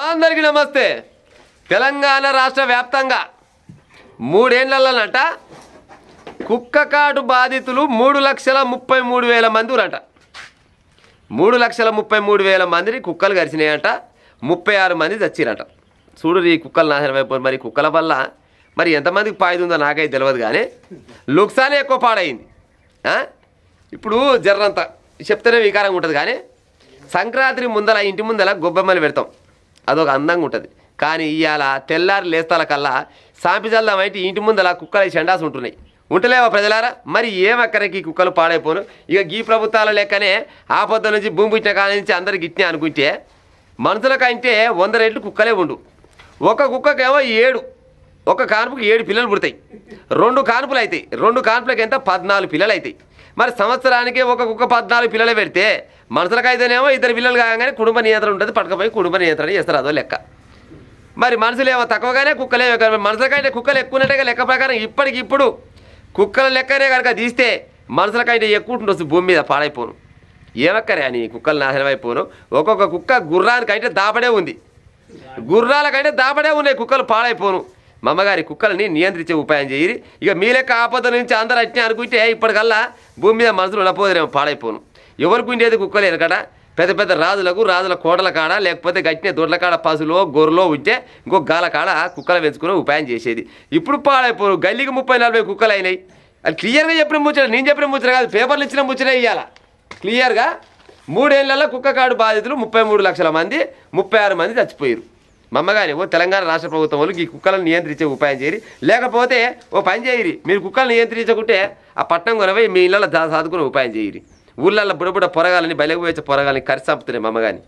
అందరికీ నమస్తే. తెలంగాణ రాష్ట్ర వ్యాప్తంగా 3 ఏళ్లలోనట కుక్క కాటు బాధితులు 3,33,000 మంది ఉరట. 3,33,000 మందిని కుక్కలు గరిచినాయంట. 36 మంది చచ్చిరట. చూడు ఈ కుక్కలు నాశనం అయిపోయి. మరి కుక్కల వల్ల మరి ఎంతమందికి పాయిదుందో నాకైతే తెలియదు, కానీ లుక్సానే ఎక్కువ పాడైంది. ఇప్పుడు జర్రంతా చెప్తేనే వికారంగా ఉంటుంది, కానీ సంక్రాంతి ముందల ఇంటి ముందల గొబ్బెమ్మలు పెడతాం, అదొక అందంగా ఉంటుంది. కానీ ఇవాళ తెల్లారి లేస్తాల కల్లా సాంపి చల్దామంటే ఇంటి ముందల కుక్కలు చెండాసు ఉంటున్నాయి. ఉంటలేవా ప్రజలారా? మరి ఏమక్కడికి కుక్కలు పాడైపోను. ఇక గీ ప్రభుత్వాల లెక్కనే ఆపద నుంచి భూమి పుట్టిన కాలం నుంచి అందరికి గిట్నే అనుకుంటే మనుషులకంటే 100 రెట్లు కుక్కలే ఉండు. ఒక కుక్కకేమో 7, ఒక కానుపుకి 7 పిల్లలు పుడతాయి. 2 కానుపులు అవుతాయి. 2 కానుపులకి ఎంత 14 పిల్లలు అవుతాయి. మరి సంవత్సరానికి ఒక కుక్క 14 పిల్లలు పెడితే మనుషులకైతేనేమో 2 పిల్లలు కాగానే కుటుంబ నియంత్రణ ఉంటుంది. పట్టుకపోయి కుటుంబ నియంత్రణ చేస్తారు, అదో లెక్క. మరి మనుషులు ఏమో తక్కువగానే కుక్కలే మనుషులకంటే కుక్కలు ఎక్కువ ఉన్నట్టుగా లెక్క ప్రకారం ఇప్పటికిప్పుడు కుక్కల లెక్కనే కనుక తీస్తే మనుషులకంటే ఎక్కువ ఉంటుంది భూమి మీద, పాడైపోను. ఏమక్కరే అని కుక్కలు నాశనం అయిపోను. ఒక్కొక్క కుక్క గుర్రానికంటే దాపడే ఉంది, గుర్రాలకంటే దాపడే ఉన్నాయి కుక్కలు, పాడైపోను. మా అమ్మగారి కుక్కలని నియంత్రించే ఉపాయం చేయరు. ఇక మీ లెక్క ఆపద నుంచి అందరూ అట్నే అనుకుంటే ఇప్పటికల్లా భూమి మీద మనుషులు ఉండపోదురేమో, పాడైపోను. ఎవరికి ఉండేది కుక్కలు ఎనకట పెద్ద పెద్ద రాజుల కోటల కాడ, లేకపోతే గట్టిన దొడ్ల కాడ పశువులో గొర్రెలో ఉంటే ఇంకో గాల కాడ కుక్కలు పెంచుకుని ఉపాయం చేసేది. ఇప్పుడు పాడైపోను. గల్లీకి 30-40 కుక్కలు అయినాయి. అది క్లియర్గా చెప్పిన ముచ్చట, నేను చెప్పిన ముచ్చట కాదు, పేపర్లు ఇచ్చిన ముచ్చట ఇవ్వాల క్లియర్గా. 3 ఏళ్లలో కుక్క కాడు బాధితులు 33 లక్షల మంది, 36 మంది చచ్చిపోయారు. మా అమ్మగారి తెలంగాణ రాష్ట్ర ప్రభుత్వం వాళ్ళు ఈ కుక్కలను నియంత్రించే ఉపాయం చేయరు. లేకపోతే ఓ పని చేయరు, మీరు కుక్కలను నియంత్రించకుంటే ఆ పట్టణం కొనవై మీ ఇళ్ళలో చదువుకునే ఉపాయం చేయరు. ఊళ్ళల్లో బుడబుడ పొరగాలని బయలుకు పోయే పొరగాలని కరిసి చంపుతున్నాయి మా అమ్మగాని.